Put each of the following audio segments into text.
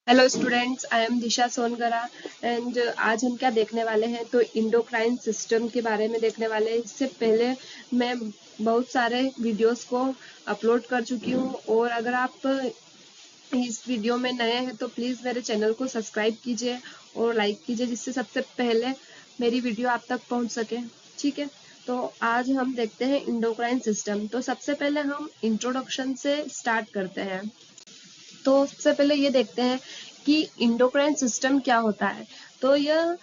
Hello students, I am Disha Songara and आज हम क्या देखने वाले हैं तो इंडोक्राइन सिस्टम के बारे में देखने वाले हैं। इससे पहले मैं बहुत सारे वीडियोस को अपलोड कर चुकी हूँ और अगर आप इस वीडियो में नए हैं तो प्लीज़ मेरे चैनल को सब्सक्राइब कीजिए और लाइक कीजिए, जिससे सबसे पहले मेरी वीडियो आप तक पहुँच सके। ठीक है, तो आज हम देखते हैं इंडोक्राइन सिस्टम। तो सबसे पहले हम इंट्रोडक्शन से स्टार्ट करते हैं। तो सबसे पहले ये देखते हैं कि इंडोक्राइन सिस्टम क्या होता है। तो यह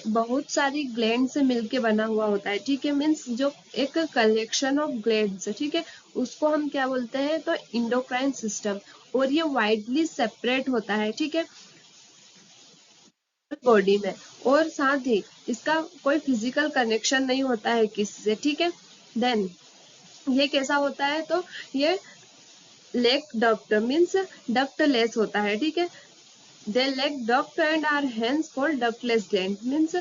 बहुत सारी ग्लैंड से मिलके बना हुआ होता है। ठीक है, मीन्स जो एक कलेक्शन ऑफ ग्लैंड्स है, ठीक है, उसको हम क्या बोलते हैं तो इंडोक्राइन सिस्टम। और ये वाइडली सेपरेट होता है, ठीक है, बॉडी में। और साथ ही इसका कोई फिजिकल कनेक्शन नहीं होता है किसी से। ठीक है, देन ये कैसा होता है तो ये leg duct means duct less होता है। ठीक है, they lack duct and are hence called ductless gland means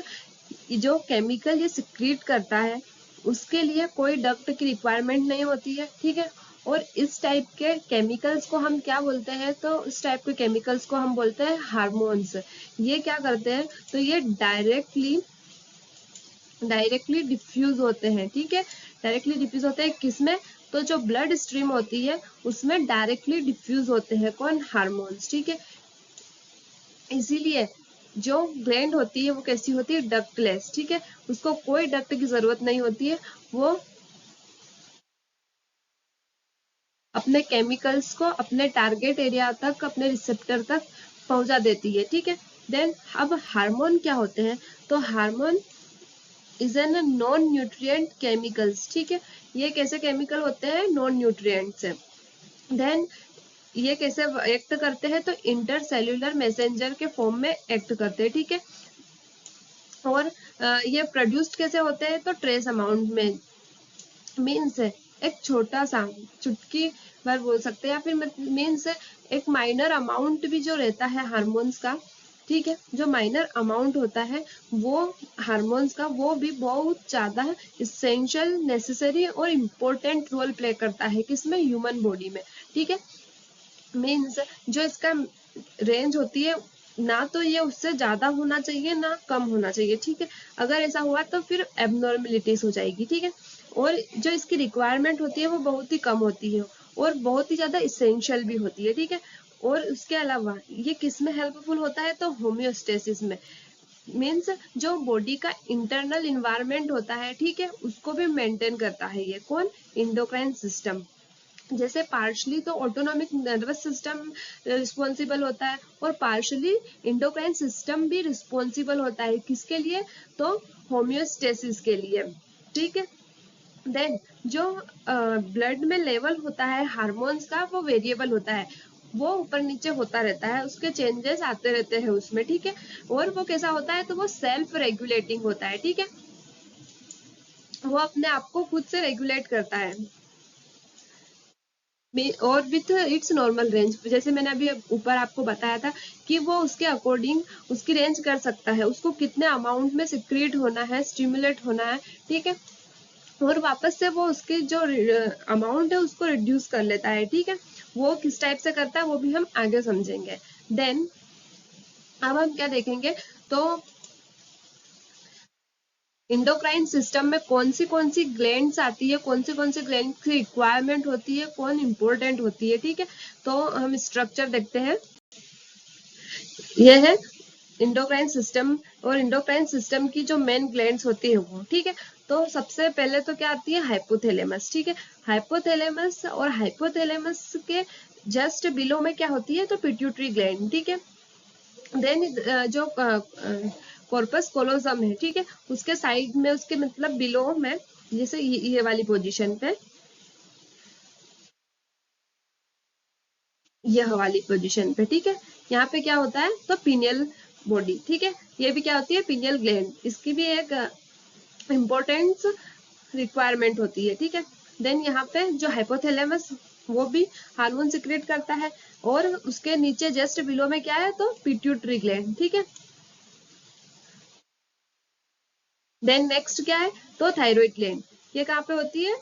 जो केमिकल ये सिक्रीट करता है उसके लिए कोई डक्ट की रिक्वायरमेंट नहीं होती है। ठीक है, और इस टाइप के केमिकल्स को हम क्या बोलते हैं तो इस टाइप के केमिकल्स को हम बोलते हैं हार्मोन्स। ये क्या करते हैं तो ये डायरेक्टली डिफ्यूज होते हैं। ठीक है, डायरेक्टली डिफ्यूज होते हैं किसमें तो जो ब्लड स्ट्रीम होती है उसमें डायरेक्टली डिफ्यूज होते हैं कौन हार्मोन्स। ठीक है, इसीलिए जो ग्लैंड होती है वो कैसी होती है डक्टलेस। ठीक है, उसको कोई डक्ट की जरूरत नहीं होती है, वो अपने केमिकल्स को अपने टारगेट एरिया तक अपने रिसेप्टर तक पहुंचा देती है। ठीक है, देन अब हार्मोन क्या होते हैं तो hormone is an non nutrient chemicals. ठीक है, ये कैसे केमिकल होते हैं नॉन न्यूट्रिएंट्स है। देन ये कैसे एक्ट करते हैं तो इंटरसेल्यूलर मैसेंजर के फॉर्म में एक्ट करते हैं। ठीक है, और ये प्रोड्यूस्ड कैसे होते हैं तो ट्रेस अमाउंट में मीन्स एक छोटा सा चुटकी भर बोल सकते हैं, या फिर मीन्स एक माइनर अमाउंट भी जो रहता है हार्मोन्स का। ठीक है, जो माइनर अमाउंट होता है वो हार्मोन्स का वो भी बहुत ज्यादा इसेंशियल नेसेसरी और इम्पोर्टेंट रोल प्ले करता है किसमें ह्यूमन बॉडी में। ठीक है, मीन्स जो इसका रेंज होती है ना तो ये उससे ज्यादा होना चाहिए ना कम होना चाहिए। ठीक है, अगर ऐसा हुआ तो फिर एबनॉर्मेलिटीज हो जाएगी। ठीक है, और जो इसकी रिक्वायरमेंट होती है वो बहुत ही कम होती है और बहुत ही ज्यादा इसेंशियल भी होती है। ठीक है, और उसके अलावा ये किस में हेल्पफुल होता है तो होम्योस्टेसिस में। मीन्स जो बॉडी का इंटरनल इन्वायरमेंट होता है, ठीक है, उसको भी मेंटेन करता है ये कौन इंडोक्राइन सिस्टम। जैसे पार्शली तो ऑटोनॉमिक नर्वस सिस्टम रिस्पॉन्सिबल होता है और पार्शली इंडोक्राइन सिस्टम भी रिस्पॉन्सिबल होता है किसके लिए तो होम्योस्टेसिस के लिए। ठीक है, देन जो ब्लड में लेवल होता है हार्मोन्स का वो वेरिएबल होता है, वो ऊपर नीचे होता रहता है, उसके चेंजेस आते रहते हैं उसमें। ठीक है, और वो कैसा होता है तो वो सेल्फ रेगुलेटिंग होता है। ठीक है, वो अपने आप को खुद से रेगुलेट करता है और विथ इट्स नॉर्मल रेंज। जैसे मैंने अभी ऊपर आपको बताया था कि वो उसके अकॉर्डिंग उसकी रेंज कर सकता है, उसको कितने अमाउंट में सिक्रीट होना है स्टिमुलेट होना है। ठीक है, और वापस से वो उसके जो अमाउंट है उसको रिड्यूस कर लेता है। ठीक है, वो किस टाइप से करता है वो भी हम आगे समझेंगे। देन अब हम क्या देखेंगे तो इंडोक्राइन सिस्टम में कौन सी ग्लैंड्स आती है, कौन सी ग्लैंड की रिक्वायरमेंट होती है, कौन इंपॉर्टेंट होती है। ठीक है, तो हम स्ट्रक्चर देखते हैं। यह है इंडोक्राइन सिस्टम, और इंडोक्राइन सिस्टम की जो मेन ग्लैंड्स होती है वो। ठीक है, तो सबसे पहले तो क्या आती है हाइपोथैलेमस। ठीक है, हाइपोथैलेमस और हाइपोथैलेमस के जस्ट बिलो में क्या होती है तो पिट्यूटरी ग्लैंड। ठीक है, देन जो कॉर्पस कोलोसम है, ठीक है, उसके साइड में उसके मतलब बिलो में जैसे ये वाली पोजीशन पे, यह वाली पोजीशन पे। ठीक है, यहाँ पे क्या होता है तो पिनियल बॉडी। ठीक है, ये भी क्या होती है पिनियल ग्लैंड, इसकी भी एक इम्पोर्टेंस रिक्वायरमेंट होती है। ठीक है, देन यहाँ पे जो हाइपोथैलेमस वो भी हार्मोन सिक्रेट करता है, और उसके नीचे जस्ट बिलो में क्या है तो पिट्यूटरी ग्लैंड। ठीक है, देन नेक्स्ट क्या है तो थायराइड ग्लैंड। ये कहाँ पे होती है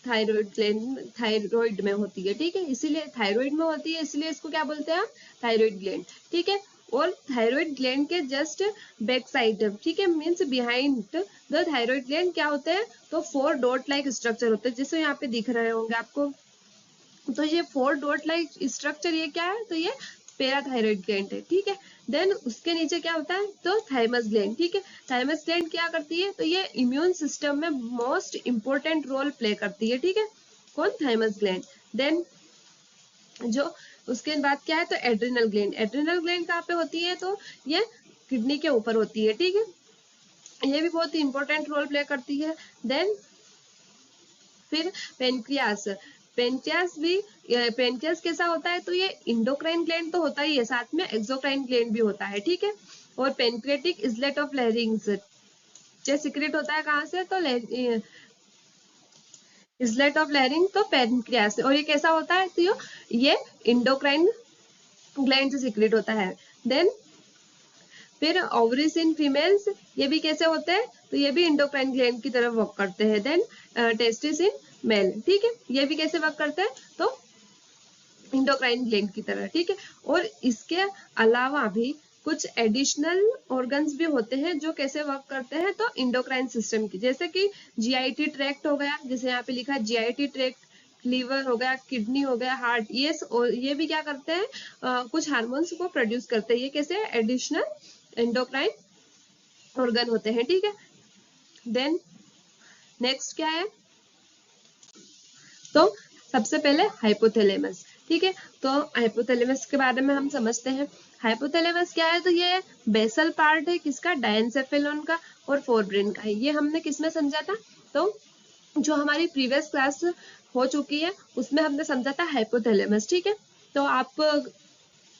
थायराइड ग्लैंड थायराइड में होती है, ठीक है, इसीलिए थायराइड में होती है, इसलिए इसको क्या बोलते हैं, थायराइड ग्लैंड, ठीक है। और थायराइड ग्लैंड के जस्ट बैक साइड, ठीक है, means behind the thyroid gland क्या होते हैं, तो 4 डॉट लाइक स्ट्रक्चर होते हैं, जैसे यहाँ पे दिख रहे होंगे आपको। तो ये 4 डॉट लाइक स्ट्रक्चर ये क्या है, तो ये पैराथायराइड ग्लैंड है, ठीक है। देन उसके नीचे क्या होता है, तो थाइमस ग्लैंड, ठीक है। थाइमस ग्लैंड क्या करती है, तो ये इम्यून सिस्टम में मोस्ट इंपोर्टेंट रोल प्ले करती है, ठीक है, कौन, थाइमस ग्लैंड। देन जो उसके बाद क्या है, तो एड्रिनल ग्लैंड। एड्रिनल ग्लैंड कहाँ पे होती है, तो ये किडनी के ऊपर होती है, ठीक है, ये भी बहुत ही इंपॉर्टेंट रोल प्ले करती है। देन फिर पेनक्रियास। पेनक्रियास कैसा होता है, तो ये इंडोक्राइन ग्लैंड तो होता ही है, साथ में एक्सोक्राइन ग्लैंड भी होता है, ठीक है। और पेनक्रियाटिक इजलेट ऑफ लैरिंग्स जो सीक्रेट होता है कहाँ से, तो इजलेट ऑफ लैरिंग तो पेनक्रियास से। और ये कैसा होता है, तो ये इंडोक्राइन ग्लैंड से सीक्रेट होता है। देन फिर ओवरीज इन फीमेल्स, ये भी कैसे होते हैं, तो ये भी इंडोक्राइन ग्लैंड की तरफ वर्क करते हैं। देन टेस्टिस इन मेल, ठीक है, ये भी कैसे वर्क करते हैं, तो इंडोक्राइन ग्लैंड की तरह, ठीक है। और इसके अलावा भी कुछ एडिशनल ऑर्गन्स भी होते हैं जो कैसे वर्क करते हैं, तो इंडोक्राइन सिस्टम की, जैसे कि जीआईटी ट्रैक्ट हो गया, जैसे यहाँ पे लिखा है जीआईटी ट्रैक्ट, लीवर हो गया, किडनी हो गया, हार्ट, ये भी क्या करते हैं, कुछ हार्मोन्स को प्रोड्यूस करते हैं, ये कैसे एडिशनल एंडोक्राइन ऑर्गन होते हैं, ठीक है। देन नेक्स्ट क्या है, तो सबसे पहले हाइपोथैलेमस, ठीक है। तो हाइपोथैलेमस के बारे में हम समझते हैं। हाइपोथैलेमस क्या है, तो ये बेसल पार्ट है किसका, डायनसेफेलॉन का और फोरब्रेन का है। ये हमने किसमें समझा था, तो जो हमारी प्रीवियस क्लास हो चुकी है उसमें हमने समझा था हाइपोथैलेमस, ठीक है। तो आप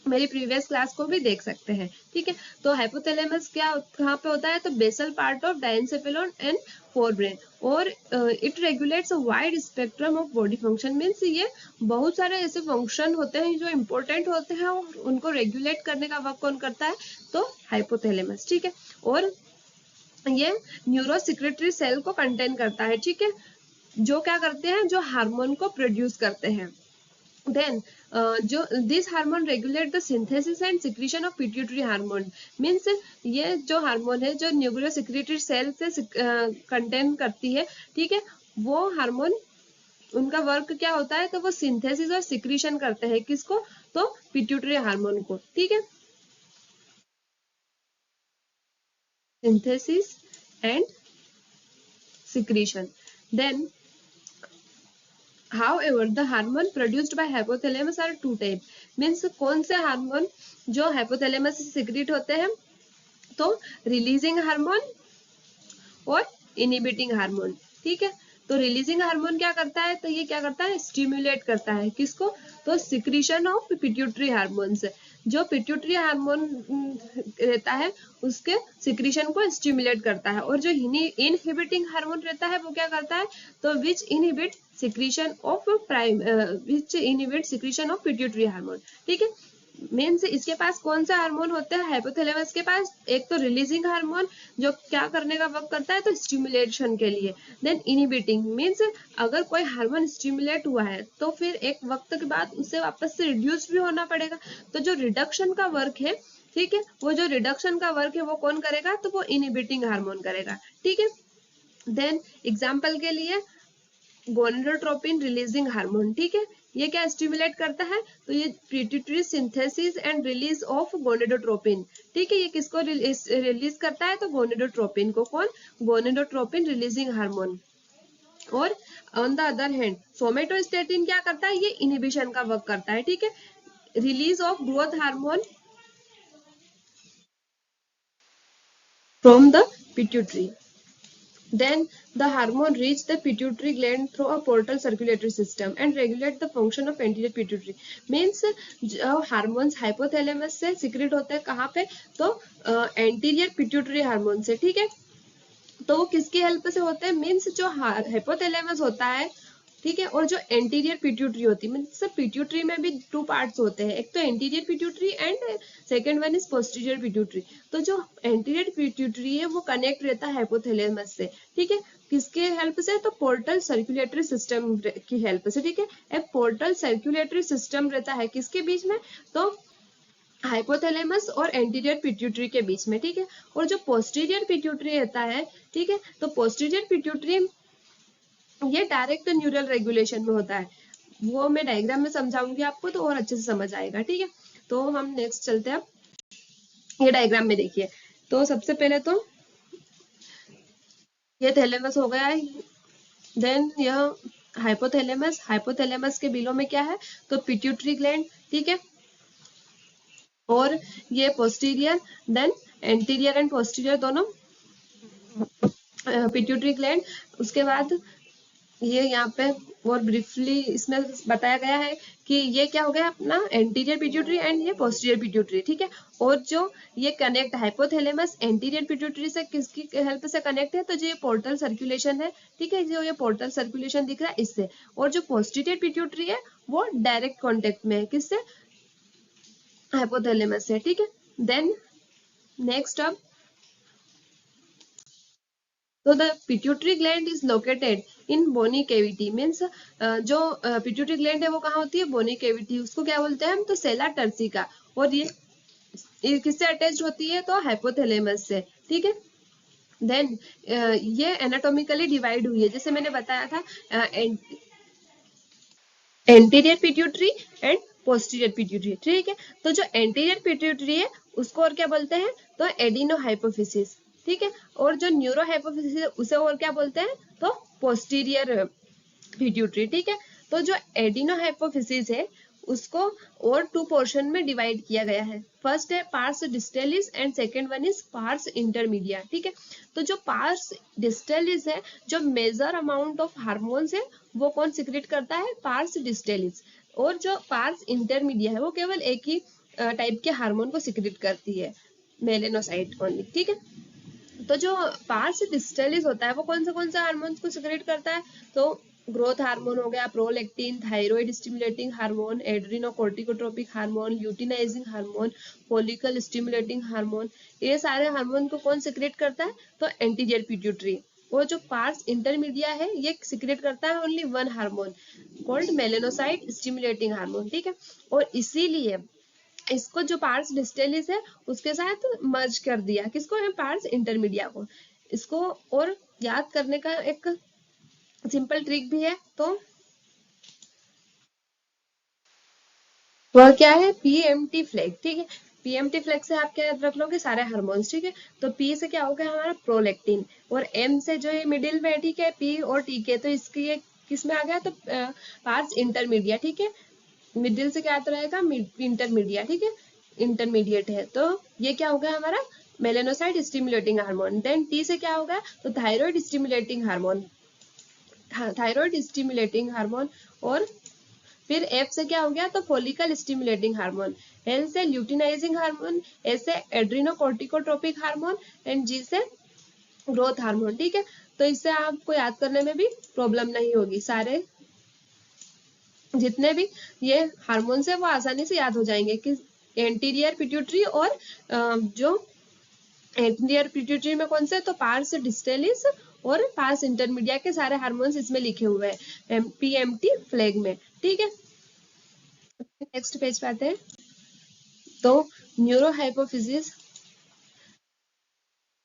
मेरी प्रीवियस क्लास को भी देख सकते हैं, ठीक है। तो हाइपोथैलेमस क्या कहाँ पे होता है, तो basal part of diencephalon and forebrain, और it regulates a wide spectrum of body function, means ये बहुत सारे ऐसे फंक्शन होते हैं जो इम्पोर्टेंट होते हैं और उनको रेगुलेट करने का वर्क कौन करता है, तो हाइपोथैलेमस, ठीक है। और ये न्यूरोसिक्रेटरी सेल को कंटेन करता है, ठीक है, जो क्या करते हैं, जो हार्मोन को प्रोड्यूस करते हैं। देन जो this hormone regulate the synthesis and secretion of pituitary hormone, means ये जो हार्मोन है जो न्यूक्लियर सिक्रेटरी सेल से कंटेन करती है, ठीक है, वो हार्मोन उनका वर्क क्या होता है, तो वो सिंथेसिस और सिक्रीशन करते हैं, किसको, तो पिट्यूटरी हार्मोन को, ठीक है, synthesis and secretion. Then however the hormone produced by hypothalamus are two type, means कौन से हार्मोन जो हाइपोथैलेमस से सिक्रीट होते हैं, तो रिलीजिंग हार्मोन और इनहिबिटिंग हार्मोन, ठीक है। तो रिलीजिंग हार्मोन क्या करता है, तो ये क्या करता है, स्टिमुलेट करता है किसको, तो सिक्रीशन ऑफ पिट्यूटरी हार्मोन्स, जो पिट्यूटरी हार्मोन रहता है उसके सिक्रीशन को स्टिमुलेट करता है। और जो इनहिबिटिंग हार्मोन रहता है वो क्या करता है, तो which inhibit secretion of secretion of pituitary hormone, ठीक है। मीन्स इसके पास कौन सा हार्मोन होता है हाइपोथैलेमस के पास, एक तो रिलीजिंग हार्मोन जो क्या करने का वर्क करता है, तो स्टिमुलेशन के लिए। देन इनहिबिटिंग मीन्स अगर कोई हार्मोन स्टिमुलेट हुआ है तो फिर एक वक्त के बाद उसे वापस से रिड्यूस भी होना पड़ेगा, तो जो रिडक्शन का वर्क है, ठीक है, वो जो रिडक्शन का वर्क है वो कौन करेगा, तो वो इनहिबिटिंग हार्मोन करेगा, ठीक है। देन एग्जाम्पल के लिए गोनेडोट्रोपिन रिलीजिंग हार्मोन, ठीक है, ये क्या स्टिमुलेट करता है, तो ये pituitary synthesis and release of gonadotropin, ठीक है, ये किसको रिलीज करता है, तो गोनेडोट्रोपिन को, कौन, गोनेडोट्रोपिन रिलीजिंग हार्मोन। और on the other hand somatostatin क्या करता है, ये इनहिबिशन का वर्क करता है, ठीक है, release of growth hormone from the pituitary. Then the hormone reach the pituitary gland through a portal circulatory system and regulate the function of anterior pituitary. Means जो हार्मोन्स हाइपोथैलेमस से secrete होते हैं कहाँ पे, तो एंटीरियर पिट्यूटरी हार्मोन से, ठीक है। तो वो किसकी हेल्प से होते हैं, मीन्स जो हाइपोथैलेमस होता है ठीक है। और जो एंटीरियर पिट्यूटरी होती है, मतलब पिट्यूटरी में भी टू पार्ट्स होते हैं, एक तो anterior pituitary and second one is posterior pituitary. तो जो एंटीरियर पिट्यूटरी है वो कनेक्ट रहता है हाइपोथैलेमस से, ठीक है। किसके हेल्प से? तो पोर्टल सर्कुलेटरी सिस्टम की हेल्प से, ठीक है। एक पोर्टल सर्कुलेटरी सिस्टम रहता है किसके बीच में? तो हाइपोथैलेमस और एंटीरियर पिट्यूटरी के बीच में, ठीक है। और जो पोस्टीरियर पिट्यूटरी रहता है, ठीक है, तो पोस्टीरियर पिट्यूटरी ये डायरेक्ट न्यूरल रेगुलेशन में होता है। वो मैं डायग्राम में समझाऊंगी आपको तो और अच्छे से समझ आएगा, ठीक है। तो हम नेक्स्ट चलते हैं। ये डायग्राम में देखिए, तो सबसे पहले तो ये थैलेमस हो गया है, देन यह हाइपोथैलेमस, हाइपोथैलेमस के बिलो में क्या है? तो पिट्यूटरी ग्लैंड, ठीक है। और ये posterior, then anterior and posterior दोनों पिट्यूटरी ग्लैंड। उसके बाद ये यहाँ पे और ब्रीफली इसमें बताया गया है कि ये क्या हो गया अपना एंटीरियर पिट्यूटरी एंड ये पोस्टीरियर पिट्यूटरी, ठीक है। और जो ये कनेक्ट हाइपोथैलेमस एंटीरियर पिट्यूटरी से किसकी हेल्प से कनेक्ट है? तो जो ये पोर्टल सर्कुलेशन है, ठीक है, जो ये पोर्टल सर्कुलेशन दिख रहा है इससे। और जो पोस्टीरियर पिट्यूटरी है वो डायरेक्ट कॉन्टेक्ट में है किससे? हाइपोथैलेमस से, ठीक है। देन नेक्स्ट अब, तो the pituitary gland is located in bony cavity, means जो पिट्यूटरी ग्लैंड है वो कहाँ होती है? बोनी कैविटी, उसको क्या बोलते हैं हम? तो सेला टर्सिका। और ये किससे अटैच होती है? तो हाइपोथैलेमस से, ठीक है। देन ये एनाटोमिकली डिवाइड हुई है, जैसे मैंने बताया था anterior pituitary and posterior pituitary, ठीक है। तो जो एंटीरियर पिट्यूटरी है उसको और क्या बोलते हैं? तो एडिनो हाइपोफिसिस, ठीक है। और जो न्यूरो हाइपोफिसिस है उसे और क्या बोलते हैं? तो पोस्टीरियर पिट्यूटरी, ठीक है। तो जो एडिनो हाइपोफिसिस है उसको और टू पोर्शन में डिवाइड किया गया है। फर्स्ट है pars distalis and second one is pars intermedia, ठीक है। तो जो पार्स डिस्टेलिस है, जो मेजर अमाउंट ऑफ हार्मोन्स है वो कौन सिक्रेट करता है? Pars distalis. और जो पार्स इंटरमीडिया है वो केवल एक ही टाइप के हार्मोन को सिक्रेट करती है, मेलेनोसाइट ओनली, ठीक है। तो जो पार्स डिस्टेलिस होता है वो कौन से हार्मोन्स को सिक्रेट करता है? तो ग्रोथ हार्मोन हो गया, prolactin, thyroid stimulating hormone, adrenocorticotropic hormone, luteinizing hormone, follicle stimulating hormone, ये सारे हार्मोन को कौन सिक्रेट करता है? तो एंटीरियर पिट्यूटरी। वो जो पार्स इंटरमीडिया है ये सिक्रेट करता है only one hormone called melanocyte stimulating hormone, ठीक है। और इसीलिए इसको जो पार्स डिस्टेलिस है उसके साथ मर्ज कर दिया, किसको? है पार्स इंटरमीडिया को। इसको और याद करने का एक सिंपल ट्रिक भी है, तो वह क्या है? पीएमटी फ्लैग, ठीक है। पीएमटी फ्लैग से आप क्या याद रख लोगे? सारे हार्मोन्स, ठीक है। तो पी से क्या हो गया हमारा? प्रोलैक्टिन। और एम से जो ये मिडिल में, ठीक है, पी और टी के, तो इसकी ये किस में आ गया? तो पार्स इंटरमीडिया, ठीक है। मिडिल से क्या आता रहेगा? इंटरमीडिया, ठीक है, इंटरमीडिएट है। तो ये क्या हो गया हमारा? Melanocyte stimulating hormone. Then T से क्या होगा? तो thyroid stimulating hormone, thyroid stimulating hormone. और फिर एफ से क्या हो गया? तो फॉलिकल स्टिमुलेटिंग हार्मोन। एल से ल्यूटिनाइजिंग हार्मोन, एस से एड्रिनोकोर्टिकोट्रोपिक हार्मोन, एंड जी से ग्रोथ हार्मोन, ठीक है। तो इससे आपको याद करने में भी प्रॉब्लम नहीं होगी, सारे जितने भी ये हार्मोन्स है वो आसानी से याद हो जाएंगे कि एंटीरियर पिट्यूटरी और जो एंटीरियर पिट्यूटरी में कौन से? तो पार्स डिस्टेलिस और पार्स इंटरमीडिया के सारे हार्मोन्स इसमें लिखे हुए हैं पीएमटी फ्लैग में, ठीक है। नेक्स्ट पेज पे आते हैं। तो neuro hypophysis,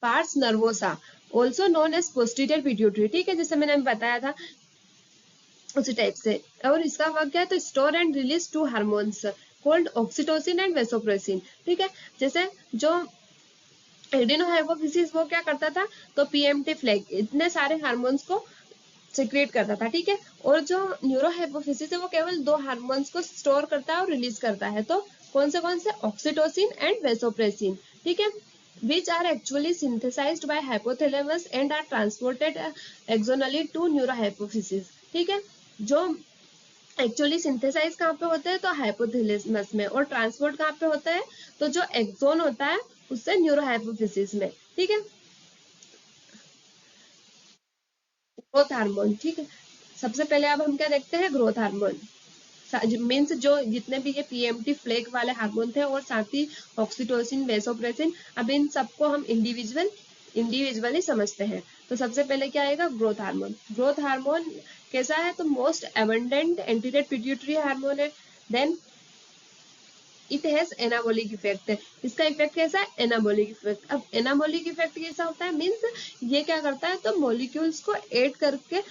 pars nervosa, also known as posterior pituitary, ठीक है, जैसे मैंने बताया था उसी टाइप से। और इसका वर्क क्या है? तो store and release to hormones called oxytocin and vasopressin, ठीक है। जैसे जो एडिनो हाइपोफिसिस वो क्या करता था? तो पीएमटी फ्लैग इतने सारे हार्मोन्स को सिक्रेट करता था, ठीक है। और जो न्यूरो हाइपोफिसिस है वो केवल दो हार्मोन्स को स्टोर करता है और रिलीज करता है, तो कौन से? ऑक्सीटोसिन एंड वेसोप्रेसिन, ठीक है, which are actually synthesized by hypothalamus and are transported axonally to neurohypophysis, ठीक है। जो एक्चुअली सिंथेसाइज कहाँ पे होते हैं? तो हाइपोथैलेमस में। और ट्रांसपोर्ट कहाँ पे होता है? तो जो एक्सोन होता है उससे न्यूरोहाइपोफिसिस में, ठीक है, ग्रोथ हार्मोन, ठीक है। सबसे पहले अब हम क्या देखते हैं, ग्रोथ हार्मोन मीन्स जो जितने भी ये पीएमटी फ्लैग वाले हार्मोन थे और साथ ही ऑक्सीटोसिन, वेसोप्रेसिन, अब इन सबको हम इंडिविजुअली समझते हैं। तो सबसे पहले क्या आएगा, ग्रोथ हार्मोन। ग्रोथ हार्मोन कैसा है, तो most abundant anterior pituitary hormone है। Then it has anabolic effect है। इसका इफेक्ट कैसा है, एनाबॉलिक इफेक्ट। अब एनाबॉलिक इफेक्ट कैसा होता है, मीन्स ये क्या करता है, तो मॉलिक्यूल्स को ऐड करके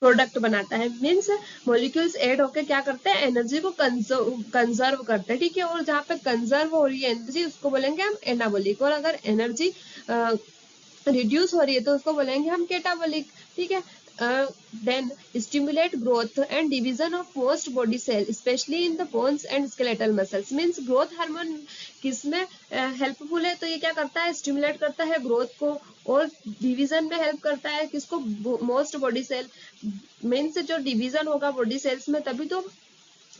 प्रोडक्ट बनाता है। मीन्स मॉलिक्यूल्स ऐड होकर क्या करते हैं, एनर्जी को कंजर्व करते हैं, ठीक है। और जहाँ पे कंजर्व हो रही है एनर्जी, उसको बोलेंगे हम एनाबॉलिक। और अगर एनर्जी रिड्यूस हो रही है तो उसको बोलेंगे हम केटाबॉलिक, ठीक है। Then stimulate growth and division of most body cell specially in the bones and skeletal muscles. Means growth hormone किसमें हेल्पफुल है, तो ये क्या करता है, स्टिमुलेट करता है ग्रोथ को, और डिवीजन में हेल्प करता है किसको, मोस्ट बॉडी सेल। मीन्स जो डिवीजन होगा बॉडी सेल्स में, तभी तो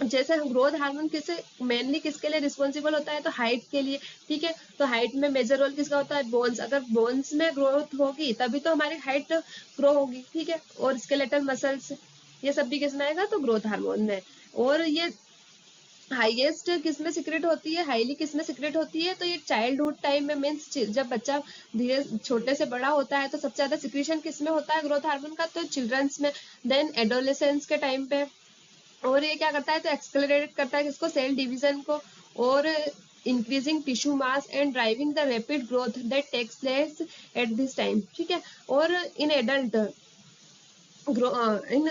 जैसे ग्रोथ हार्मोन किसे मेनली किसके लिए रिस्पॉन्सिबल होता है, तो हाइट के लिए, ठीक है। तो हाइट में मेजर रोल किसका होता है, बोन्स। अगर बोन्स में ग्रोथ होगी तभी तो हमारी हाइट ग्रो होगी, ठीक है। और स्केलेटल मसल्स, ये सब भी किसमें आएगा, तो ग्रोथ हार्मोन में। और ये हाईएस्ट किसमें सिक्रेट होती है, हाईली किसमें सिक्रेट होती है, तो ये चाइल्डहुड टाइम में, मीन्स जब बच्चा धीरे छोटे से बड़ा होता है तो सबसे ज्यादा सिक्रेशन किसमें होता है, ग्रोथ हार्मोन का, तो चिल्ड्रंस में। देन एडोलेसेंस के टाइम पे। और ये क्या करता है, तो एक्सेलरेट करता है किसको, सेल डिवीजन को, और increasing tissue mass and driving the rapid growth that takes place at this time, ठीक है। और in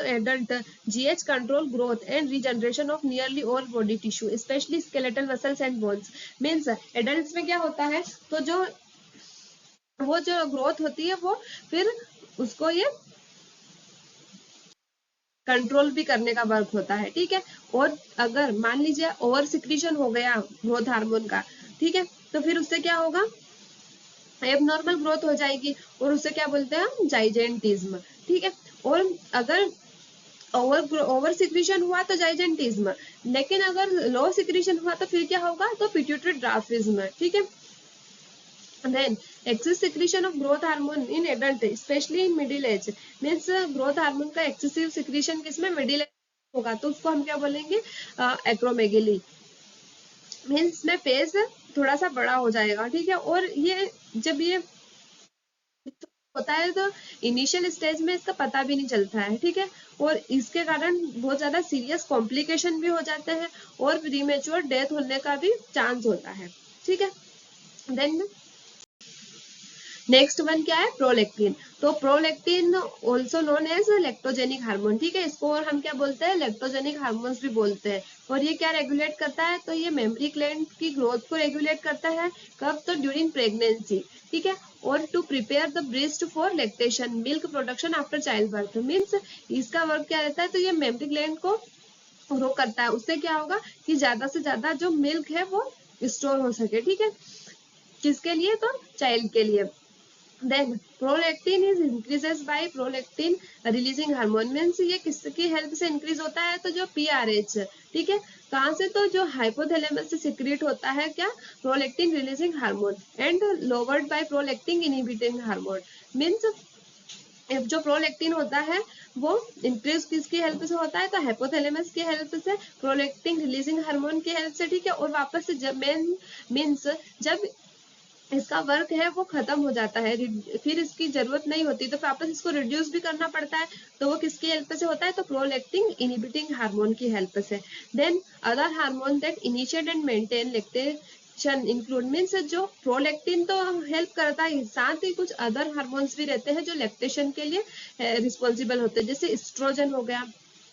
adult GH control growth and regeneration of nearly all body tissue especially skeletal muscles and bones। means adults में क्या होता है, तो वो जो ग्रोथ होती है वो फिर उसको ये कंट्रोल भी करने का वर्क होता है, ठीक है। और अगर मान लीजिए ओवर सिक्रीशन हो गया ग्रोथ हार्मोन का, ठीक है, तो फिर उससे क्या होगा, एबनॉर्मल ग्रोथ हो जाएगी, और उसे क्या बोलते हैं हम, जाइजेंटिज्म, ठीक है। और अगर ओवर सिक्रीशन हुआ तो जाइजेंटिज्म, लेकिन अगर लो सिक्रीशन हुआ तो फिर क्या होगा, तो पिट्यूटरी ड्राफिज्म, ठीक है। Then excess secretion of growth hormone in adult specially in middle age. Means growth hormone का एक्सेसिव सिक्रीशन किसमें, मिडिल एज होगा, तो उसको हम क्या बोलेंगे, एक्रोमेगेली। मीन्स में फेज थोड़ा सा बड़ा हो जाएगा, ठीक है। और ये जब ये होता है तो इनिशियल स्टेज में इसका पता भी नहीं चलता है, ठीक है। और इसके कारण बहुत ज्यादा सीरियस कॉम्प्लिकेशन भी हो जाते हैं, और प्रीमेच्योर डेथ होने का भी चांस होता है, ठीक है। देन नेक्स्ट वन क्या है, प्रोलेक्टिन। तो prolactin also known as lactogenic hormone, ठीक है। इसको और हम क्या बोलते हैं, लेक्टोजेनिक हार्मोन्स भी बोलते हैं। और ये क्या रेगुलेट करता है, तो ये मेमरी ग्लैंड की ग्रोथ को रेगुलेट करता है। कब, तो ड्यूरिंग प्रेगनेंसी, ठीक है। और to prepare the breast for lactation, milk production after child birth. Means इसका वर्क क्या रहता है, तो ये मेमरी ग्लैंड को ग्रो करता है। उससे क्या होगा कि ज्यादा से ज्यादा जो मिल्क है वो स्टोर हो सके, ठीक है। किसके लिए, तो चाइल्ड के लिए। Then prolactin is increases by prolactin releasing hormone. Means ये किसकी हेल्प से इंक्रीज होता है, तो जो पीआरएच, ठीक है, कहाँ से, तो जो हाइपोथैलेमस से सिक्रेट होता है क्या, prolactin releasing hormone, and lowered by prolactin inhibiting hormone. Means जो प्रोलैक्टिन होता है वो इंक्रीज किसकी हेल्प से होता है, तो हाइपोथैलेमस की हेल्प से, प्रोलैक्टिन रिलीजिंग हार्मोन की हेल्प से, ठीक है। और वापस से जब मीन्स जब इसका वर्क है वो खत्म हो जाता है, फिर इसकी जरूरत नहीं होती, तो वापस इसको रिड्यूस भी करना पड़ता है, तो वो किसकी हेल्प से होता है, तो प्रोलैक्टिन इनहिबिटिंग हार्मोन की हेल्प से। Then other hormone that initiate and maintain lactation include. Means जो प्रोलैक्टिन तो हेल्प करता है, साथ ही कुछ अदर हार्मोन्स भी रहते हैं जो लैक्टेशन के लिए रिस्पॉन्सिबल होते हैं, जैसे एस्ट्रोजन हो गया,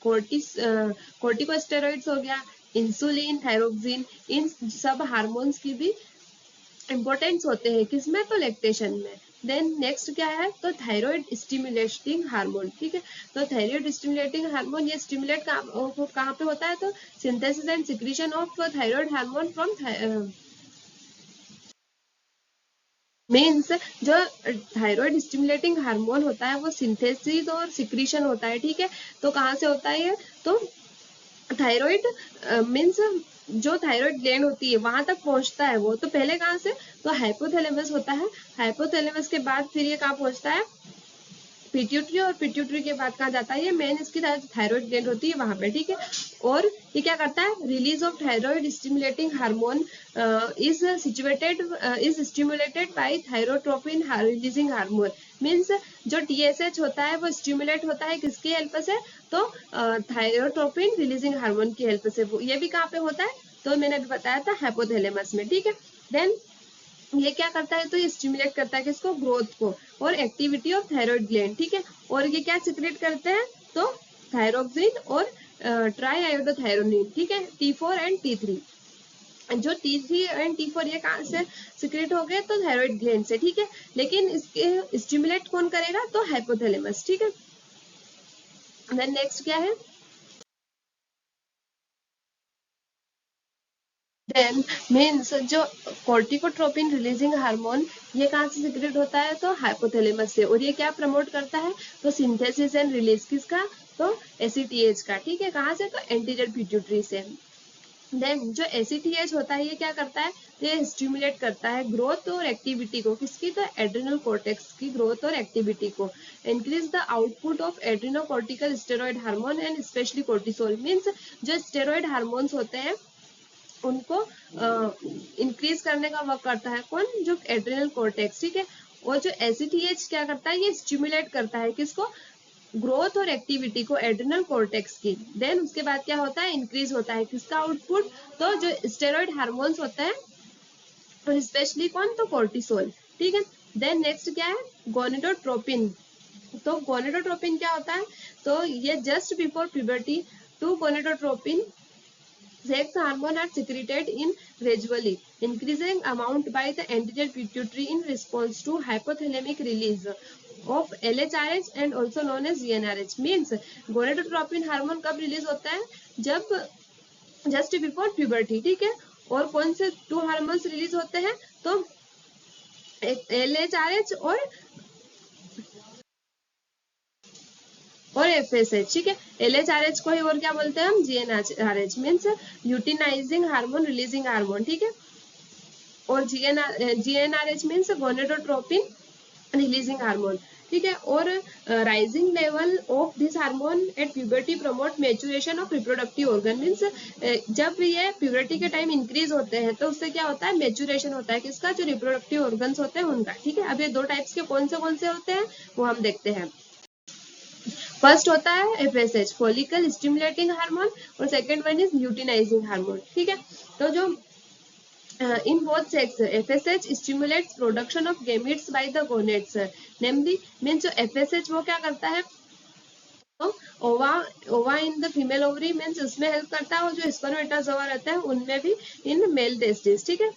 कोर्टिकोस्टेरॉइड्स हो गया, इंसुलिन, थायरोक्सिन, इन सब हार्मोन्स की भी इम्पोर्टेंस होते हैं किसमें, तो लैक्टेशन में। देन नेक्स्ट क्या है, तो थायराइड स्टिमुलेटिंग हार्मोन, ठीक है। तो थायराइड स्टिमुलेटिंग हार्मोन ये स्टिमुलेट कहाँ पे होता है, तो synthesis and secretion of thyroid hormone from means जो थायराइड स्टिमुलेटिंग हार्मोन होता है वो सिंथेसिस और सिक्रीशन होता है, ठीक है। तो कहाँ से होता है ये, तो थायराइड मीन्स जो थायराइड ग्लैंड होती है वहां तक पहुंचता है वो, तो पहले कहाँ से, तो हाइपोथैलेमस होता है, हाइपोथैलेमस के बाद फिर ये कहाँ पहुंचता है, पिट्यूटरी और पिट्यूटरी के बाद कहाँ जाता है, ये मेन इसकी थायराइड ग्लैंड होती है वहां पे, ठीक है। और ये क्या करता है, release of thyroid stimulating hormone is stimulated by thyrotropin releasing hormone. Means जो TSH होता है वो स्टिमुलेट होता है किसकी हेल्प से, तो थायरोट्रोपिन रिलीजिंग हार्मोन की हेल्प से। ये भी कहाँ पे होता है, तो मैंने अभी बताया था हाइपोथैलेमस में, ठीक है। देन ये क्या करता है, तो ये स्टिमुलेट करता है किसको, ग्रोथ को और एक्टिविटी ऑफ थायराइड ग्लैंड, ठीक है। और ये क्या सिक्रेट करते हैं, तो थायरोक्सिन और ट्राई आयोडोथायरोनिन, ठीक है, T4 एंड T3। जो T3 एंड T4 ये कहाँ से सिक्रेट हो गए, तो थायराइड ग्लैंड से, ठीक है। लेकिन इसके स्टिमुलेट कौन करेगा, तो हाइपोथैलेमस, ठीक है। देन नेक्स्ट क्या है, देन मीन्स जो कॉर्टिकोट्रोपिन रिलीजिंग हार्मोन, ये कहाँ से सिक्रेट होता है, तो हाइपोथैलेमस से। और ये क्या प्रमोट करता है, तो सिंथेसिस एंड रिलीज किसका, तो ACTH का, ठीक है। कहाँ से, तो एंटीरियर पिट्यूटरी से। देन जो ACTH होता है ये क्या करता है, ये स्टिमुलेट करता है ग्रोथ और एक्टिविटी को, किसकी, तो एड्रिनल कॉर्टेक्स की ग्रोथ और एक्टिविटी को। Increase the output of adrenocortical steroid hormone and especially cortisol. Means जो स्टेरॉइड हार्मोन्स होते हैं उनको इंक्रीज करने का वर्क करता है कौन, जो एड्रिनल कॉर्टेक्स, ठीक है। और जो ACTH क्या करता है, ये स्टिमुलेट करता है किसको, ग्रोथ और एक्टिविटी को, एड्रिनल कॉर्टेक्स की। देन उसके बाद क्या होता है, इंक्रीज होता है किसका आउटपुट, तो जो स्टेरॉइड हार्मोन्स होते हैं, तो स्पेशली कौन, तो कोर्टिसोल, ठीक है। देन नेक्स्ट क्या है, गोनेडोट्रोपिन। तो गोनेडोट्रोपिन क्या होता है, तो ये just before puberty to gonadotropin sex hormone are secreted in gradually increasing amount by the anterior pituitary in response to hypothalamic release of LHRH and also known as GnRH। means gonadotropin hormone कब release होता है, जब just before puberty, ठीक है। और कौन से 2 hormones release होते हैं, तो LHRH और FSH, ठीक है। LHRH को ही और क्या बोलते हैं हम, GnRH। Means luteinizing hormone releasing hormone, ठीक है। और GnRH means gonadotropin releasing hormone, ठीक है। और rising level of this hormone at puberty promote maturation of reproductive organ. Means जब ये प्यूबर्टी के टाइम इंक्रीज होते हैं तो उससे क्या होता है, मेचुरेशन होता है किसका, जो रिप्रोडक्टिव ऑर्गन्स होते हैं उनका, ठीक है। अब ये 2 टाइप्स के कौन से होते हैं वो हम देखते हैं। फर्स्ट होता है FSH फॉलिकल स्टिमुलेटिंग हार्मोन और second one is luteinizing hormone, ठीक है। तो जो in both sex FSH stimulates production of gametes by the gonads, namely means जो FSH वो क्या करता है, तो ओवा in the female ovary means उसमें हेल्प करता है, और जो स्पर्मेटोजोआ रहता है उनमें भी इन मेल टेस्टिस, ठीक है।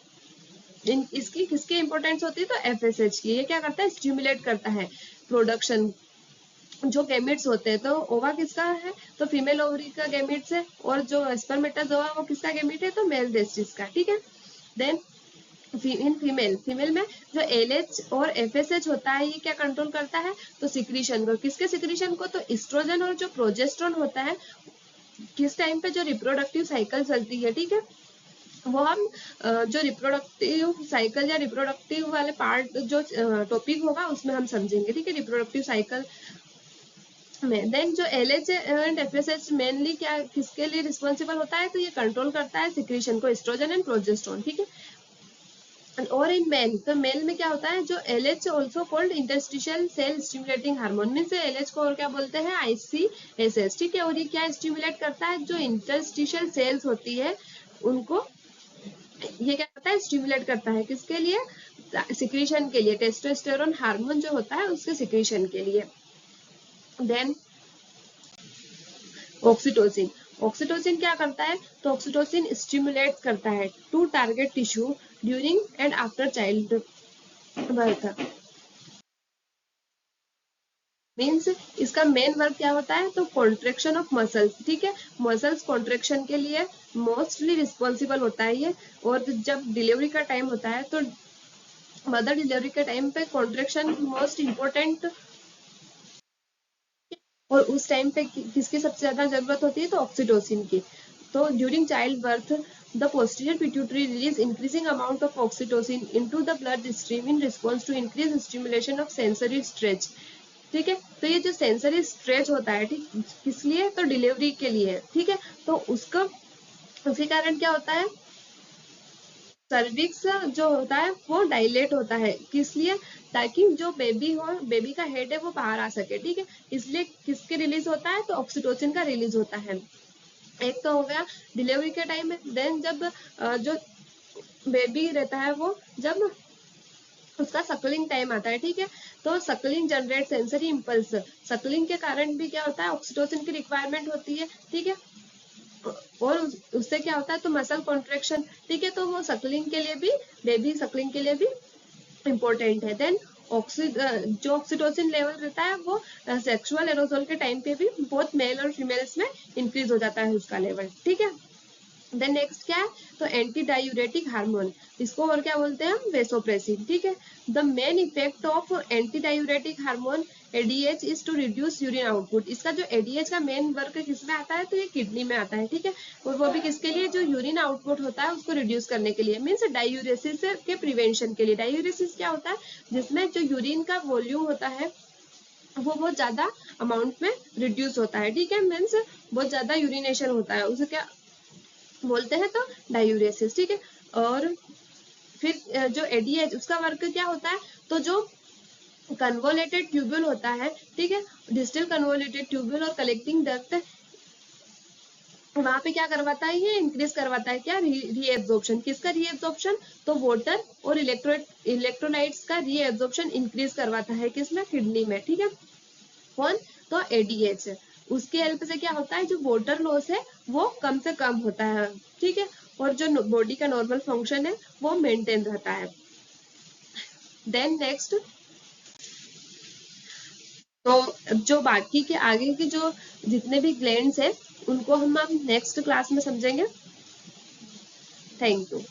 इसकी किसकी इंपॉर्टेंस होती है, तो FSH की। ये क्या करता है, स्टिमुलेट करता है प्रोडक्शन जो गैमेट्स होते हैं, तो ओवा किसका है, तो फीमेल ओवरी का गैमेट्स है, और जो स्पर्मेटोजोआ वो किसका गैमेट है, तो मेल टेस्टिस का, ठीक है। देन इन फीमेल में जो LH और FSH होता है ये क्या कंट्रोल करता है, तो सिक्रीशन को, किसके सिक्रीशन को, तो एस्ट्रोजन और जो प्रोजेस्टेरोन होता है किस टाइम पे, जो रिप्रोडक्टिव साइकिल चलती है, ठीक है। वो हम जो रिप्रोडक्टिव साइकिल या रिप्रोडक्टिव वाले पार्ट जो टॉपिक होगा उसमें हम समझेंगे, ठीक है, रिप्रोडक्टिव साइकिल में। देन जो LH एंड FSH मेनली क्या किसके लिए रिस्पॉन्सिबल होता है, तो ये कंट्रोल करता है सिक्रीशन को, एस्ट्रोजन एंड प्रोजेस्टेरोन, ठीक है। और इन मेल, तो मेल में क्या होता है, जो LH also called interstitial cell stimulating hormone, mean से LH को और क्या बोलते हैं, ICSS, ठीक है। और ये क्या स्टिमुलेट करता है, जो इंटरस्टिशियल सेल्स होती है उनको ये क्या करता है, स्टिमुलेट करता है किसके लिए, सिक्रीशन के लिए, टेस्टोस्टेरोन हार्मोन जो होता है उसके सिक्रीशन के लिए। देन ऑक्सीटोसिन, ऑक्सीटोसिन क्या करता है, तो ऑक्सीटोसिन स्टिमुलेट करता है to target tissue during and after child birth. Means इसका मेन वर्क क्या होता है, तो कॉन्ट्रेक्शन ऑफ मसल्स, ठीक है। मसल्स कॉन्ट्रेक्शन के लिए मोस्टली रिस्पॉन्सिबल होता है ये। और जब डिलीवरी का टाइम होता है तो मदर डिलीवरी के टाइम पे कॉन्ट्रेक्शन मोस्ट इम्पोर्टेंट, और उस टाइम पे किसकी सबसे ज्यादा जरूरत होती है, तो ऑक्सीटोसिन की। तो during child birth the posterior pituitary release increasing amount of oxytocin into the blood stream in response to increase stimulation of sensory stretch, ठीक है। तो ये जो सेंसरी स्ट्रेच होता है, ठीक, किस लिए, तो डिलीवरी के लिए, ठीक है। तो उसके कारण क्या होता है, सर्विक्स जो होता है वो डायलेट होता है, किस लिए, ताकि जो बेबी हो, बेबी का हेड है वो बाहर आ सके, ठीक है। इसलिए किसके रिलीज होता है, तो ऑक्सीटोसिन का रिलीज होता है। एक तो हो गया डिलीवरी के टाइम में। देन जब जो बेबी रहता है वो जब उसका सकलिंग टाइम आता है, ठीक है, तो Suckling generate sensory impulse. Suckling के कारण भी क्या होता है, ऑक्सीटोसिन की रिक्वायरमेंट होती है, ठीक है। और उससे क्या होता है, तो मसल कॉन्ट्रेक्शन, ठीक है। तो वो सकलिंग के लिए भी, बेबी सकलिंग के लिए भी इम्पोर्टेंट है। देन जो ऑक्सीटोसिन लेवल रहता है वो सेक्सुअल एरोसोल के टाइम पे भी बोथ मेल और फीमेल्स में इंक्रीज हो जाता है उसका लेवल, ठीक है। देन नेक्स्ट क्या है, तो एंटी डायूरेटिक हार्मोन, इसको और क्या बोलते हैं हम, वेसोप्रेसिन, ठीक है। The main effect of anti diuretic hormone ADH is to reduce urine output. इसका जो एडीएच का मेन वर्क किसमें आता है, तो ये किडनी में आता है, ठीक है। और वो भी किसके लिए, जो यूरिन आउटपुट होता है उसको रिड्यूस करने के लिए, मीन्स डायूरेसिस के प्रिवेंशन के लिए। डायूरेसिस क्या होता है, जिसमें जो यूरिन का वॉल्यूम होता है वो बहुत ज्यादा अमाउंट में रिड्यूस होता है, ठीक है। मीन्स बहुत ज्यादा यूरिनेशन होता है, उसे क्या बोलते हैं, तो डायूरेसिस, ठीक है। और फिर जो एडीएच उसका वर्क क्या होता है, तो जो कन्वोलेटेड ट्यूब्यूल होता है, ठीक है, डिस्टल कन्वोलेटेड ट्यूब्यूल और कलेक्टिंग डक्ट, वहां पे क्या करवाता है, ये इंक्रीज करवाता है क्या, रीएब्जॉर्प्शन। किसका रीएब्जॉर्प्शन, तो वाटर और इलेक्ट्रोलाइट्स का रीएब्जॉर्प्शन इंक्रीज करवाता है, किसमें, किडनी में, ठीक है। कौन, तो एडीएच। उसकी हेल्प से क्या होता है, जो वाटर लॉस है वो कम से कम होता है, ठीक है। और जो बॉडी का नॉर्मल फंक्शन है वो मेंटेन रहता है। देन नेक्स्ट, तो जो बाकी के आगे के जो जितने भी ग्लैंड्स हैं उनको हम अब नेक्स्ट क्लास में समझेंगे। Thank you.